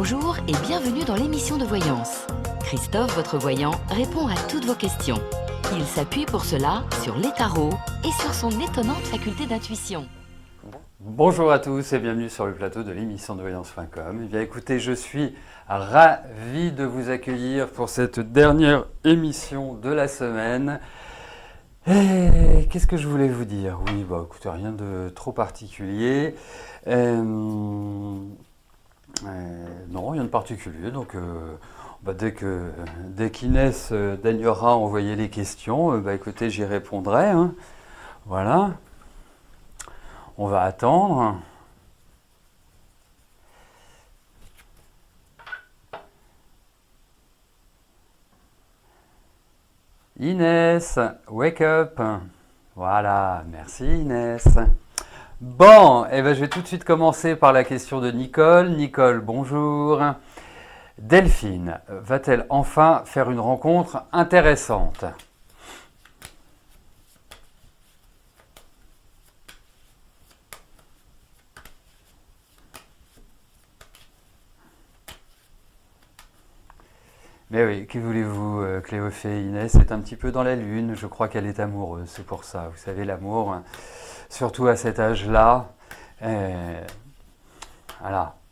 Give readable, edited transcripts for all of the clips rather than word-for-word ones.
Bonjour et bienvenue dans l'émission de voyance. Christophe, votre voyant, répond à toutes vos questions. Il s'appuie pour cela sur les tarots et sur son étonnante faculté d'intuition. Bonjour à tous et bienvenue sur le plateau de l'émission de voyance.com. Eh bien écoutez, je suis ravi de vous accueillir pour cette dernière émission de la semaine. Et qu'est-ce que je voulais vous dire? Oui, écoutez, rien de trop particulier. Non, rien de particulier. Donc, dès qu'Inès daignera envoyer les questions, écoutez, j'y répondrai. Hein. Voilà. On va attendre. Inès, wake up. Voilà, merci Inès. Bon, je vais tout de suite commencer par la question de Nicole. Nicole, bonjour. Delphine, va-t-elle enfin faire une rencontre intéressante ? Mais oui, que voulez-vous, Cléophée? Inès est un petit peu dans la lune, je crois qu'elle est amoureuse, c'est pour ça. Vous savez, l'amour, surtout à cet âge-là,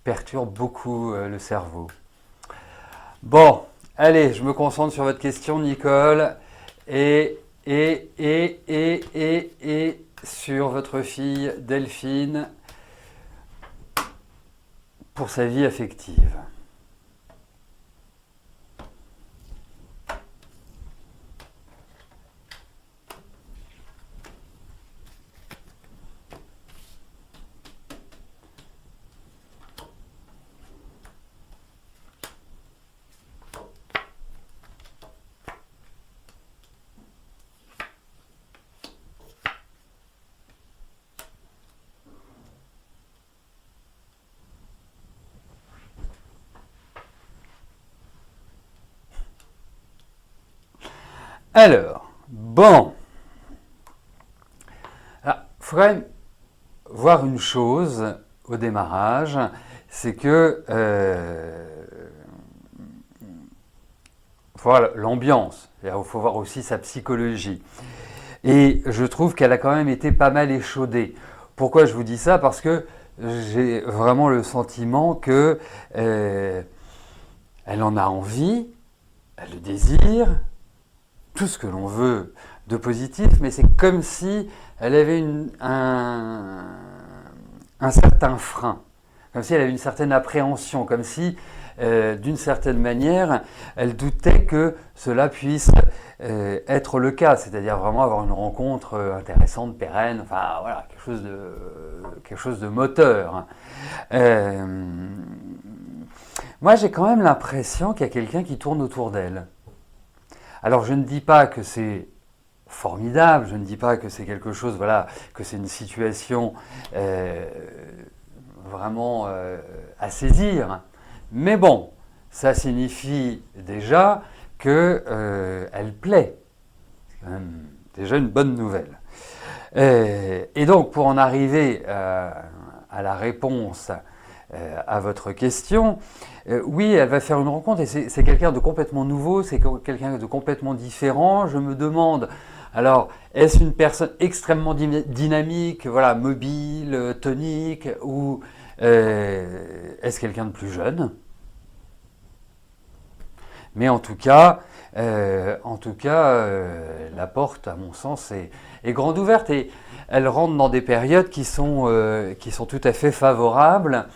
perturbe beaucoup le cerveau. Bon, allez, je me concentre sur votre question, Nicole, et sur votre fille Delphine pour sa vie affective. Alors, bon, il faut quand même voir une chose au démarrage, c'est que faut voir l'ambiance, il faut voir aussi sa psychologie. Et je trouve qu'elle a quand même été pas mal échaudée. Pourquoi je vous dis ça? Parce que j'ai vraiment le sentiment que elle en a envie, elle le désire, tout ce que l'on veut de positif, mais c'est comme si elle avait un certain frein, comme si elle avait une certaine appréhension, comme si, d'une certaine manière, elle doutait que cela puisse être le cas, c'est-à-dire vraiment avoir une rencontre intéressante, pérenne, enfin voilà, quelque chose de moteur. Moi, j'ai quand même l'impression qu'il y a quelqu'un qui tourne autour d'elle. Alors je ne dis pas que c'est formidable, je ne dis pas que c'est quelque chose, que c'est une situation vraiment à saisir, mais bon, ça signifie déjà qu'elle plaît. C'est quand même déjà une bonne nouvelle. Et donc pour en arriver à la réponse à votre question, oui, elle va faire une rencontre et c'est quelqu'un de complètement nouveau, c'est quelqu'un de complètement différent. Je me demande, alors, est-ce une personne extrêmement dynamique, mobile, tonique, ou est-ce quelqu'un de plus jeune? Mais en tout cas, la porte, à mon sens, est grande ouverte et elle rentre dans des périodes qui sont tout à fait favorables.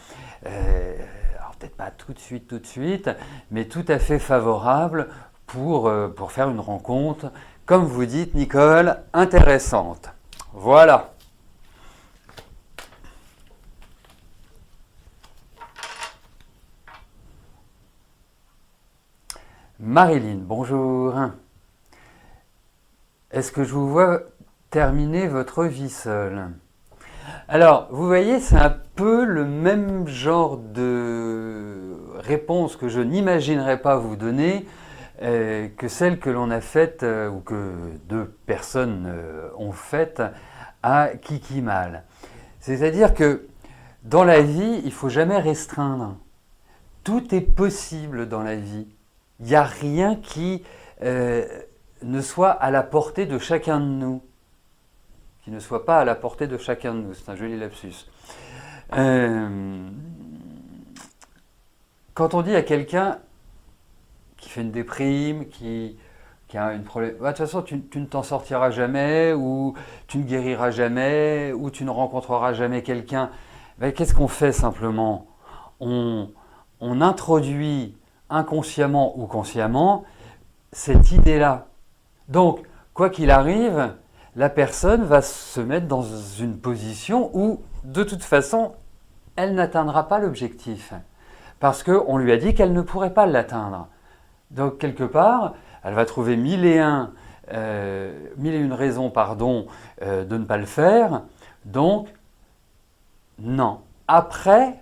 Alors peut-être pas tout de suite, mais tout à fait favorable pour faire une rencontre, comme vous dites, Nicole, intéressante. Voilà. Marilyn, bonjour. Est-ce que je vous vois terminer votre vie seule? Alors, vous voyez, c'est un peu le même genre de réponse que je n'imaginerais pas vous donner que celle que l'on a faite ou que deux personnes ont faite à Kiki Mal. C'est-à-dire que dans la vie, il ne faut jamais restreindre. Tout est possible dans la vie. Il n'y a rien qui ne soit à la portée de chacun de nous. Qui ne soit pas à la portée de chacun de nous. C'est un joli lapsus. Quand on dit à quelqu'un qui fait une déprime, qui a une problème, de toute façon tu ne t'en sortiras jamais, ou tu ne guériras jamais, ou tu ne rencontreras jamais quelqu'un, qu'est-ce qu'on fait simplement? On introduit inconsciemment ou consciemment cette idée-là. Donc, quoi qu'il arrive, la personne va se mettre dans une position où, de toute façon, elle n'atteindra pas l'objectif. Parce qu'on lui a dit qu'elle ne pourrait pas l'atteindre. Donc, quelque part, elle va trouver mille et une raisons de ne pas le faire. Donc, non. Après,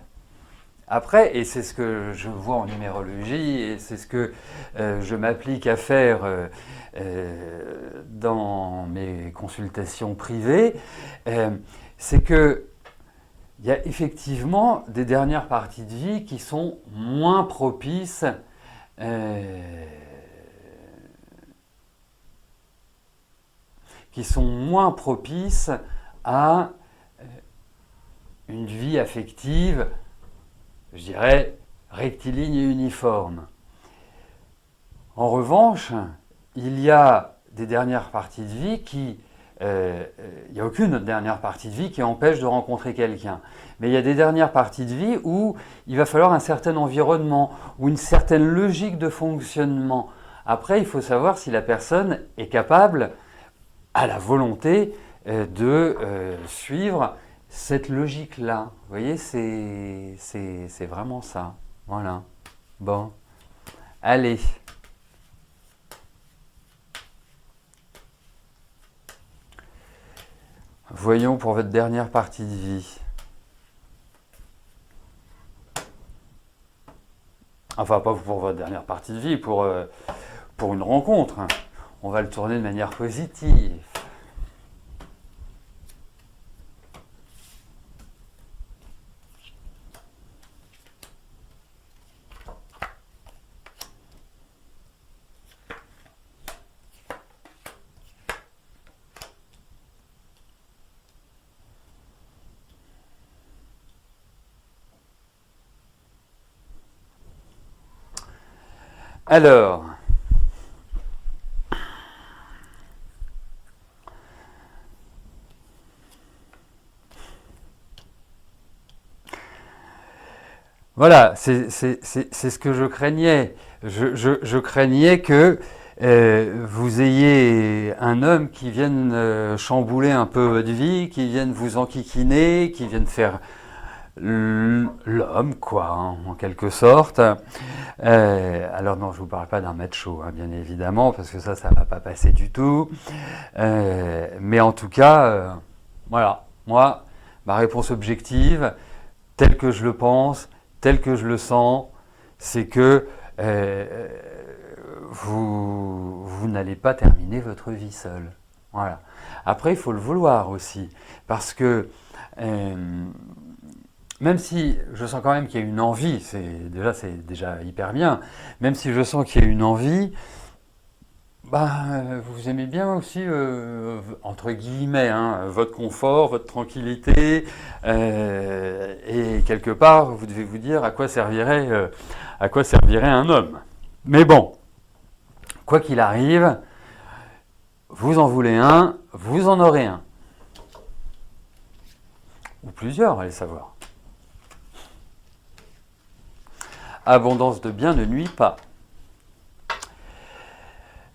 et c'est ce que je vois en numérologie, et c'est ce que je m'applique à faire dans mes consultations privées, c'est que il y a effectivement des dernières parties de vie qui sont moins propices à une vie affective, je dirais, rectiligne et uniforme. En revanche, il y a des dernières parties de vie il n'y a aucune dernière partie de vie qui empêche de rencontrer quelqu'un. Mais il y a des dernières parties de vie où il va falloir un certain environnement, ou une certaine logique de fonctionnement. Après, il faut savoir si la personne est capable, à la volonté, de suivre cette logique-là. Vous voyez, c'est vraiment ça. Voilà. Bon. Allez. Voyons pour votre dernière partie de vie. Enfin, pas pour votre dernière partie de vie, pour une rencontre. On va le tourner de manière positive. Alors, voilà, c'est ce que je craignais. Je craignais que vous ayez un homme qui vienne chambouler un peu votre vie, qui vienne vous enquiquiner, qui vienne faire l'homme, quoi, hein, en quelque sorte. Alors non, je vous parle pas d'un macho, hein, bien évidemment, parce que ça va pas passer du tout. Mais en tout cas, voilà, moi, ma réponse objective, telle que je le pense, telle que je le sens, c'est que vous n'allez pas terminer votre vie seul. Voilà. Après, il faut le vouloir aussi, parce que même si je sens quand même qu'il y a une envie, c'est déjà hyper bien, même si je sens qu'il y a une envie, vous aimez bien aussi, entre guillemets, hein, votre confort, votre tranquillité, et quelque part, vous devez vous dire à quoi servirait un homme. Mais bon, quoi qu'il arrive, vous en voulez un, vous en aurez un. Ou plusieurs, allez savoir. Abondance de biens ne nuit pas.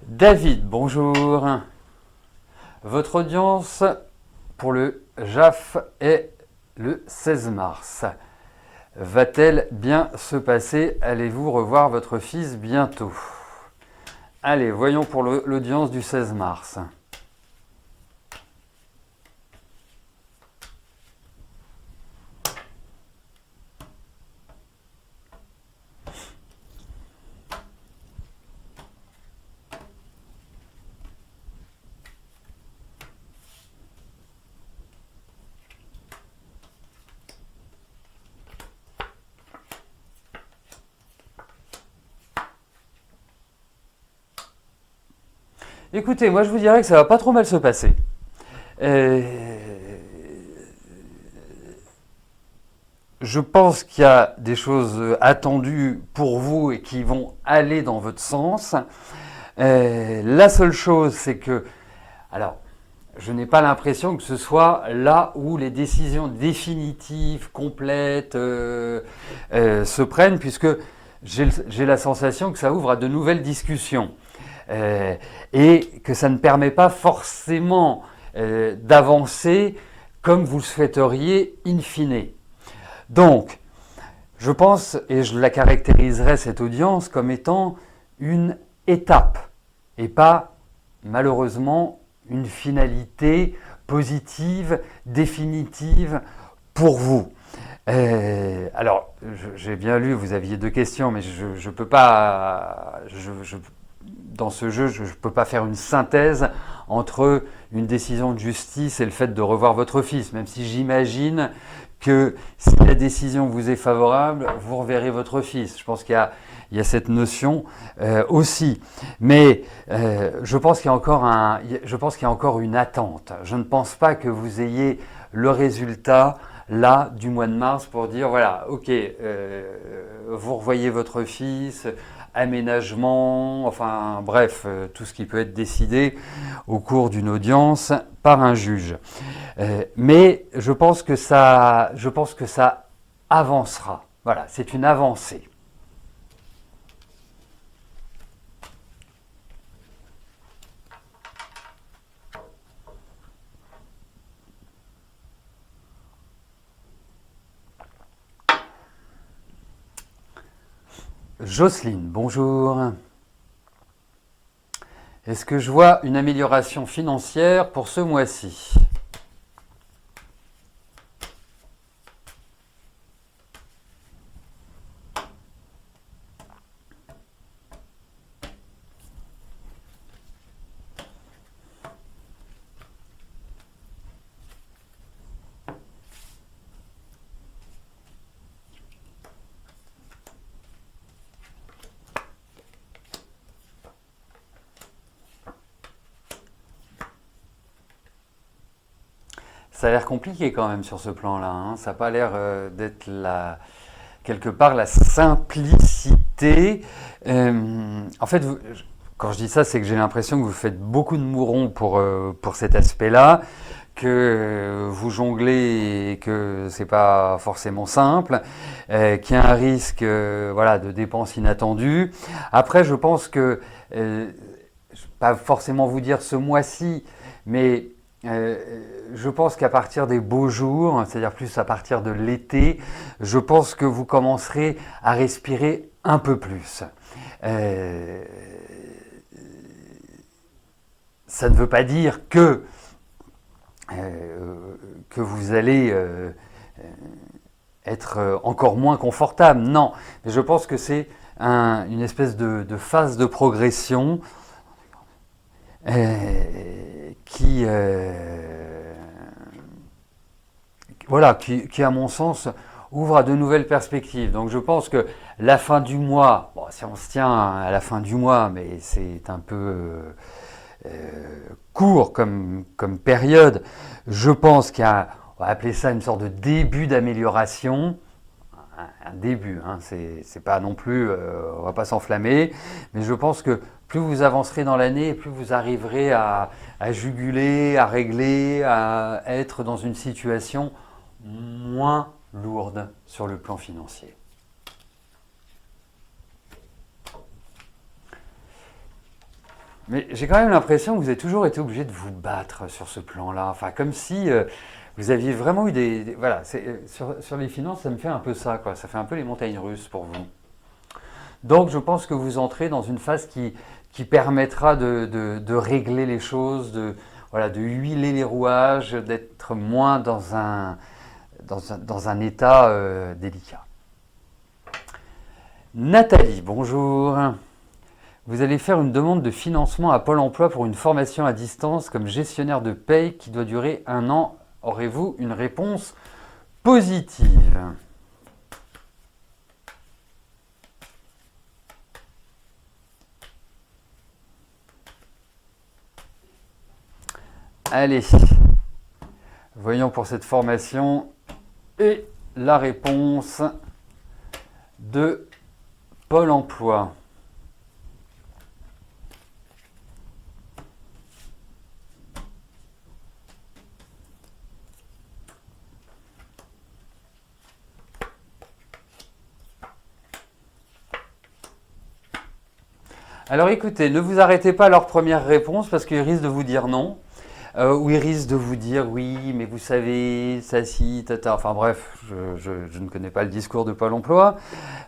David, bonjour. Votre audience pour le JAF est le 16 mars. Va-t-elle bien se passer? Allez-vous revoir votre fils bientôt? Allez, voyons pour l'audience du 16 mars. Écoutez, moi je vous dirais que ça va pas trop mal se passer. Euh, Je pense qu'il y a des choses attendues pour vous et qui vont aller dans votre sens. La seule chose, c'est que, alors, je n'ai pas l'impression que ce soit là où les décisions définitives, complètes, se prennent, puisque j'ai la sensation que ça ouvre à de nouvelles discussions. Et que ça ne permet pas forcément d'avancer comme vous le souhaiteriez in fine. Donc, je pense, et je la caractériserai cette audience comme étant une étape et pas malheureusement une finalité positive, définitive pour vous. Alors, j'ai bien lu, vous aviez 2 questions, mais je peux pas, dans ce jeu, je ne peux pas faire une synthèse entre une décision de justice et le fait de revoir votre fils, même si j'imagine que si la décision vous est favorable, vous reverrez votre fils. Je pense qu'il y a cette notion aussi. Mais je pense qu'il y a encore une attente. Je ne pense pas que vous ayez le résultat là du mois de mars pour dire voilà, ok, vous revoyez votre fils, aménagement, enfin bref, tout ce qui peut être décidé au cours d'une audience par un juge. Mais je pense que ça avancera. Voilà, c'est une avancée. Jocelyne, bonjour. Est-ce que je vois une amélioration financière pour ce mois-ci ? Ça a l'air compliqué quand même sur ce plan-là, hein. Ça n'a pas l'air d'être quelque part la simplicité. En fait, quand je dis ça, c'est que j'ai l'impression que vous faites beaucoup de mourons pour cet aspect-là, que vous jonglez et que c'est pas forcément simple, qu'il y a un risque voilà, de dépenses inattendues. Après, je pense que, je ne vais pas forcément vous dire ce mois-ci, mais je pense qu'à partir des beaux jours, c'est-à-dire plus à partir de l'été, je pense que vous commencerez à respirer un peu plus. Ça ne veut pas dire que vous allez être encore moins confortable, non. Mais je pense que c'est une espèce de phase de progression qui, voilà, qui, à mon sens, ouvre à de nouvelles perspectives. Donc je pense que la fin du mois, bon, si on se tient à la fin du mois, mais c'est un peu court comme période, je pense qu'il y a, on va appeler ça une sorte de début d'amélioration. Un début, hein, c'est pas non plus, on va pas s'enflammer, mais je pense que plus vous avancerez dans l'année, plus vous arriverez à juguler, à régler, à être dans une situation moins lourde sur le plan financier. Mais j'ai quand même l'impression que vous avez toujours été obligé de vous battre sur ce plan-là, enfin comme si vous aviez vraiment eu voilà, sur les finances, ça me fait un peu ça, quoi. Ça fait un peu les montagnes russes pour vous. Donc je pense que vous entrez dans une phase qui permettra de régler les choses, voilà, de huiler les rouages, d'être moins dans un état délicat. Nathalie, bonjour. Vous allez faire une demande de financement à Pôle emploi pour une formation à distance comme gestionnaire de paye qui doit durer 1 an. Aurez-vous une réponse positive ? Allez, voyons pour cette formation et la réponse de Pôle emploi. Alors écoutez, ne vous arrêtez pas à leur première réponse parce qu'ils risquent de vous dire non, ou ils risquent de vous dire oui, mais vous savez, ça si, tata. Enfin bref, je ne connais pas le discours de Pôle emploi,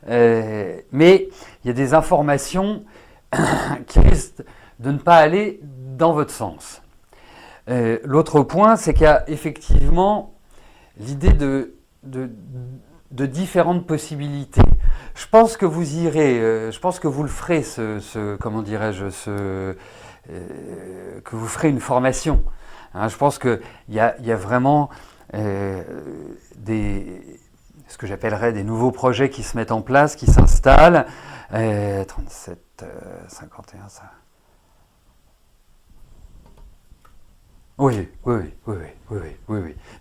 mais il y a des informations qui risquent de ne pas aller dans votre sens. L'autre point, c'est qu'il y a effectivement l'idée de différentes possibilités. Je pense que vous irez, je pense que vous le ferez, comment dirais-je, que vous ferez une formation. Hein, je pense qu'il y a vraiment ce que j'appellerais des nouveaux projets qui se mettent en place, qui s'installent. 37, 51, ça. Oui.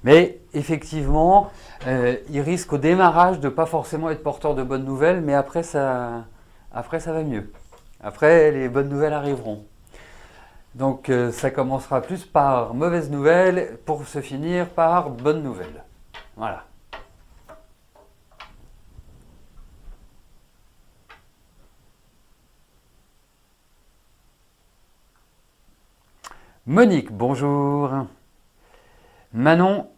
Mais effectivement, il risque au démarrage de ne pas forcément être porteur de bonnes nouvelles, mais après ça va mieux. Après, les bonnes nouvelles arriveront. Donc ça commencera plus par mauvaises nouvelles pour se finir par bonnes nouvelles. Voilà. Monique, bonjour. Manon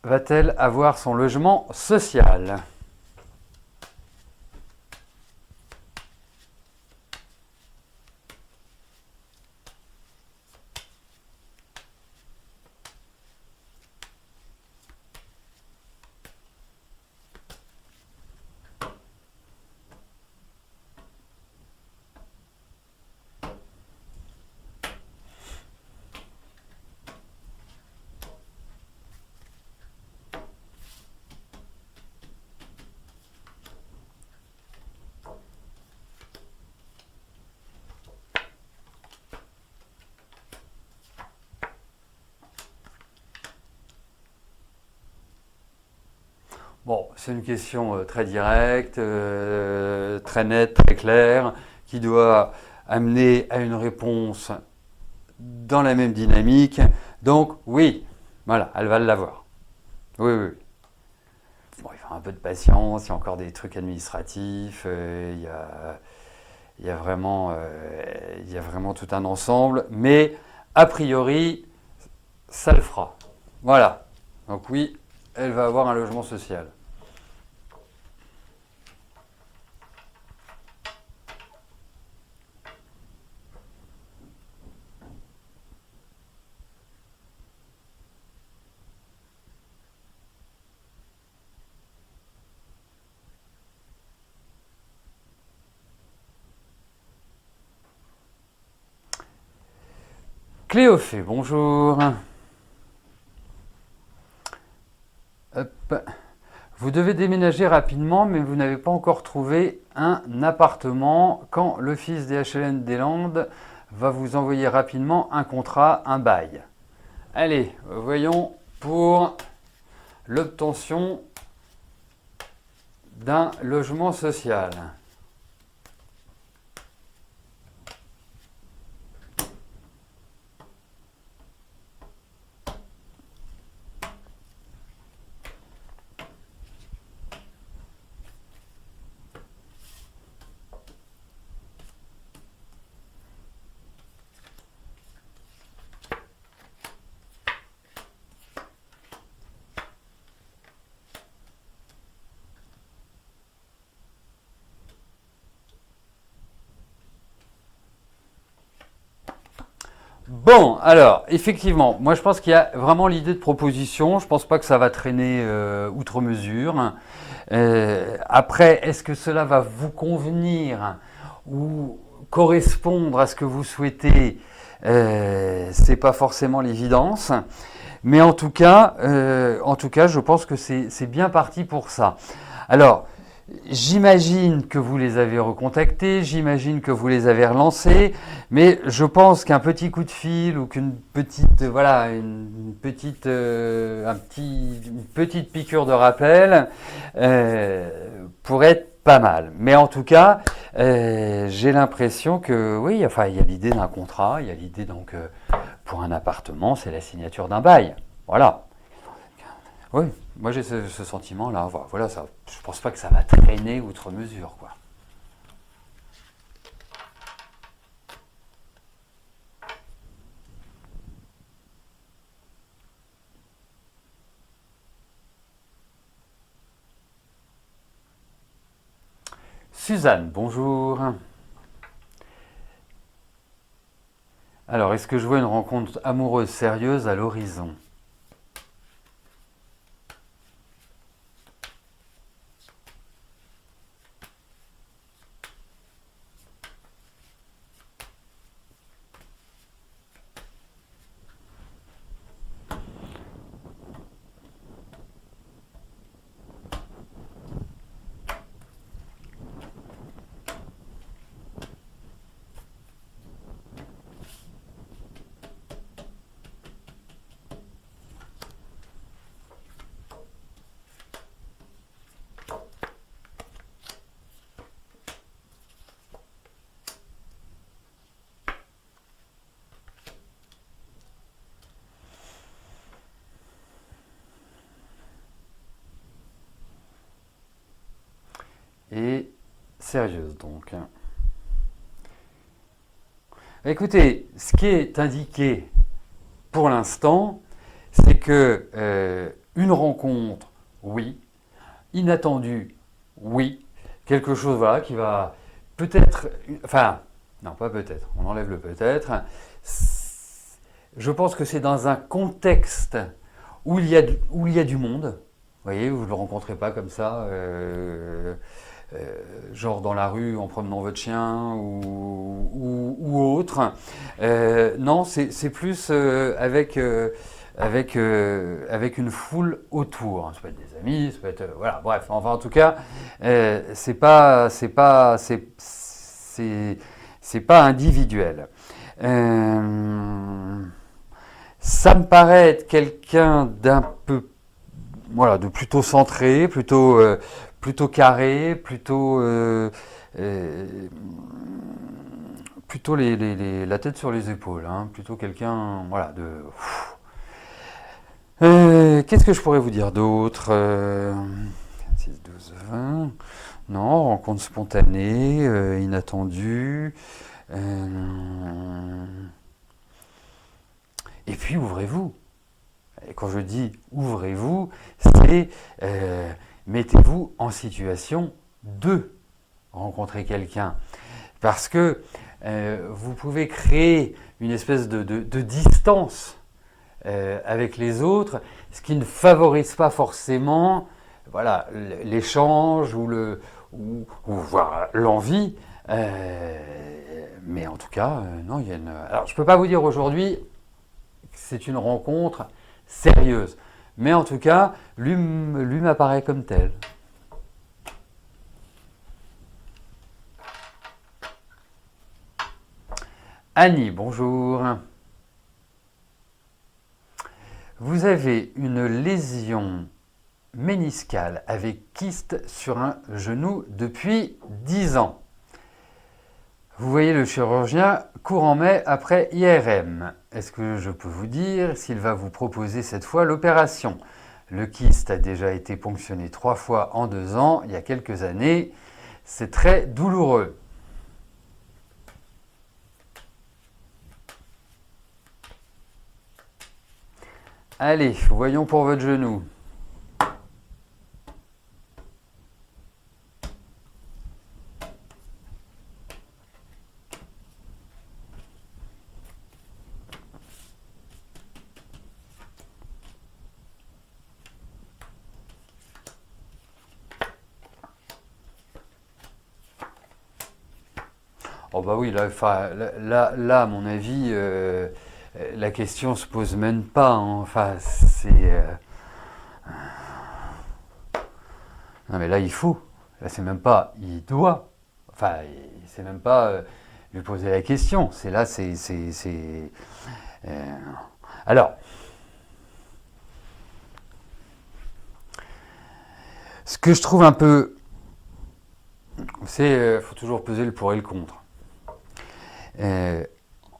va-t-elle avoir son logement social ? Bon, c'est une question très directe, très nette, très claire, qui doit amener à une réponse dans la même dynamique. Donc oui, voilà, elle va l'avoir. Oui. Bon, il faut un peu de patience, il y a encore des trucs administratifs, il y a vraiment tout un ensemble, mais a priori, ça le fera. Voilà, donc oui, elle va avoir un logement social. Cléophée, bonjour. Hop. Vous devez déménager rapidement, mais vous n'avez pas encore trouvé un appartement. Quand l'office des HLM des Landes va vous envoyer rapidement un contrat, un bail. Allez, voyons pour l'obtention d'un logement social. Bon, alors, effectivement, moi je pense qu'il y a vraiment l'idée de proposition. Je ne pense pas que ça va traîner outre mesure. Après, est-ce que cela va vous convenir ou correspondre à ce que vous souhaitez? C'est pas forcément l'évidence. Mais en tout cas, je pense que c'est bien parti pour ça. Alors, j'imagine que vous les avez recontactés, j'imagine que vous les avez relancés, mais je pense qu'un petit coup de fil ou qu'une petite, voilà, une petite piqûre de rappel pourrait être pas mal. Mais en tout cas, j'ai l'impression que oui, enfin, il y a l'idée d'un contrat, il y a l'idée donc pour un appartement, c'est la signature d'un bail. Voilà. Oui, moi j'ai ce sentiment-là. Voilà, ça, je pense pas que ça va traîner outre mesure, quoi. Suzanne, bonjour. Alors, est-ce que je vois une rencontre amoureuse sérieuse à l'horizon? Et sérieuse donc. Écoutez, ce qui est indiqué pour l'instant, c'est que une rencontre, oui, inattendue, oui, quelque chose voilà, qui va peut-être, enfin, non pas peut-être, on enlève le peut-être. Je pense que c'est dans un contexte où il y a du monde. Vous voyez, vous ne le rencontrez pas comme ça, genre dans la rue en promenant votre chien ou autre. Non, c'est plus avec une foule autour. Ça peut être des amis, ça peut être voilà, bref. Enfin, en tout cas, c'est pas individuel. Ça me paraît être quelqu'un d'un peu, voilà, de plutôt centré, plutôt carré, plutôt la tête sur les épaules, hein, plutôt quelqu'un, voilà, de. Qu'est-ce que je pourrais vous dire d'autre 6, 12, 20. Non, rencontre spontanée, inattendue. Et puis ouvrez-vous. Et quand je dis ouvrez-vous, c'est mettez-vous en situation de rencontrer quelqu'un. Parce que vous pouvez créer une espèce de distance avec les autres, ce qui ne favorise pas forcément voilà, l'échange ou voilà, l'envie. Mais en tout cas, non, il y a une. Alors, je ne peux pas vous dire aujourd'hui que c'est une rencontre sérieuse. Mais en tout cas, lui m'apparaît comme tel. Annie, bonjour. Vous avez une lésion méniscale avec kyste sur un genou depuis 10 ans. Vous voyez le chirurgien courant mai après IRM. Est-ce que je peux vous dire s'il va vous proposer cette fois l'opération? Le kyste a déjà été ponctionné 3 fois en 2 ans, il y a quelques années. C'est très douloureux. Allez, voyons pour votre genou. Oh bah oui, là, à mon avis, la question se pose même pas, hein. Enfin, c'est... Non mais là, il faut. Là, c'est même pas il doit, enfin, c'est même pas lui poser la question. C'est là, alors, ce que je trouve un peu, c'est, faut toujours peser le pour et le contre.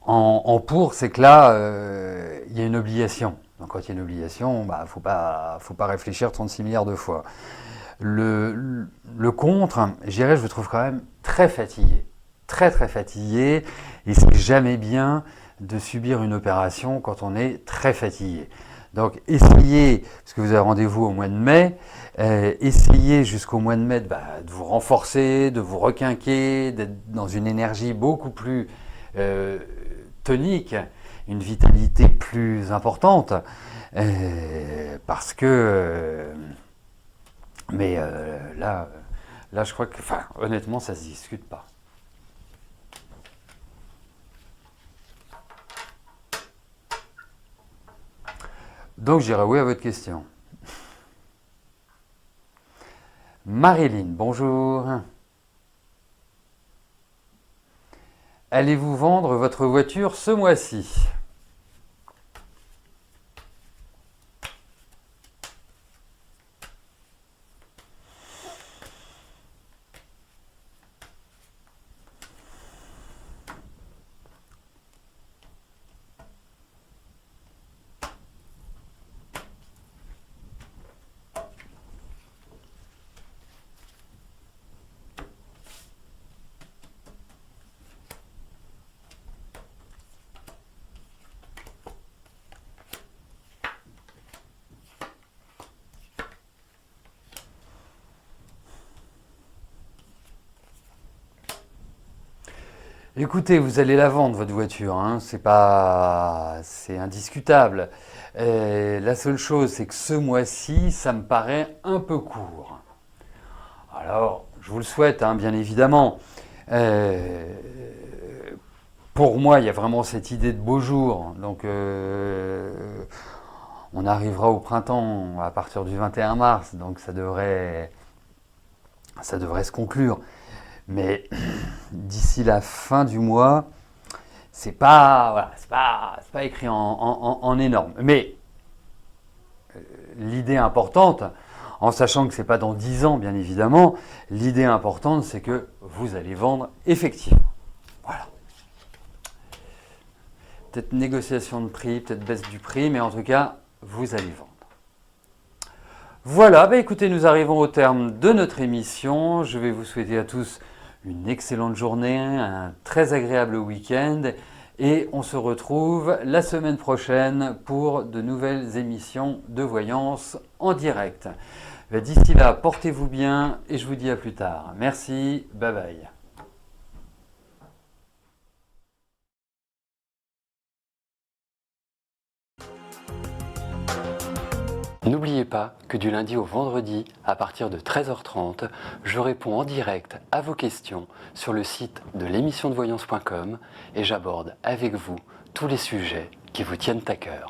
En pour, c'est que là, il y a une obligation. Donc quand il y a une obligation, faut pas réfléchir 36 milliards de fois. Le contre, je dirais, je le trouve quand même très fatigué. Très très fatigué. Et c'est jamais bien de subir une opération quand on est très fatigué. Donc essayez, parce que vous avez rendez-vous au mois de mai, essayez jusqu'au mois de mai de vous renforcer, de vous requinquer, d'être dans une énergie beaucoup plus tonique, une vitalité plus importante, parce que là, je crois que, honnêtement, ça se discute pas. Donc, je dirais oui à votre question. Marilyn, bonjour. Allez-vous vendre votre voiture ce mois-ci ? Écoutez, vous allez la vendre votre voiture, hein, c'est indiscutable. La seule chose, c'est que ce mois-ci, ça me paraît un peu court. Alors, je vous le souhaite, hein, bien évidemment. Pour moi, il y a vraiment cette idée de beau jour. Donc, on arrivera au printemps à partir du 21 mars, donc ça devrait se conclure. Mais d'ici la fin du mois, c'est pas écrit en énorme. Mais l'idée importante, en sachant que c'est pas dans 10 ans, bien évidemment, l'idée importante, c'est que vous allez vendre effectivement. Voilà. Peut-être négociation de prix, peut-être baisse du prix, mais en tout cas, vous allez vendre. Voilà, écoutez, nous arrivons au terme de notre émission. Je vais vous souhaiter à tous une excellente journée, un très agréable week-end et on se retrouve la semaine prochaine pour de nouvelles émissions de voyance en direct. D'ici là, portez-vous bien et je vous dis à plus tard. Merci, bye bye. N'oubliez pas que du lundi au vendredi, à partir de 13h30, je réponds en direct à vos questions sur le site de l'émissiondevoyance.com et j'aborde avec vous tous les sujets qui vous tiennent à cœur.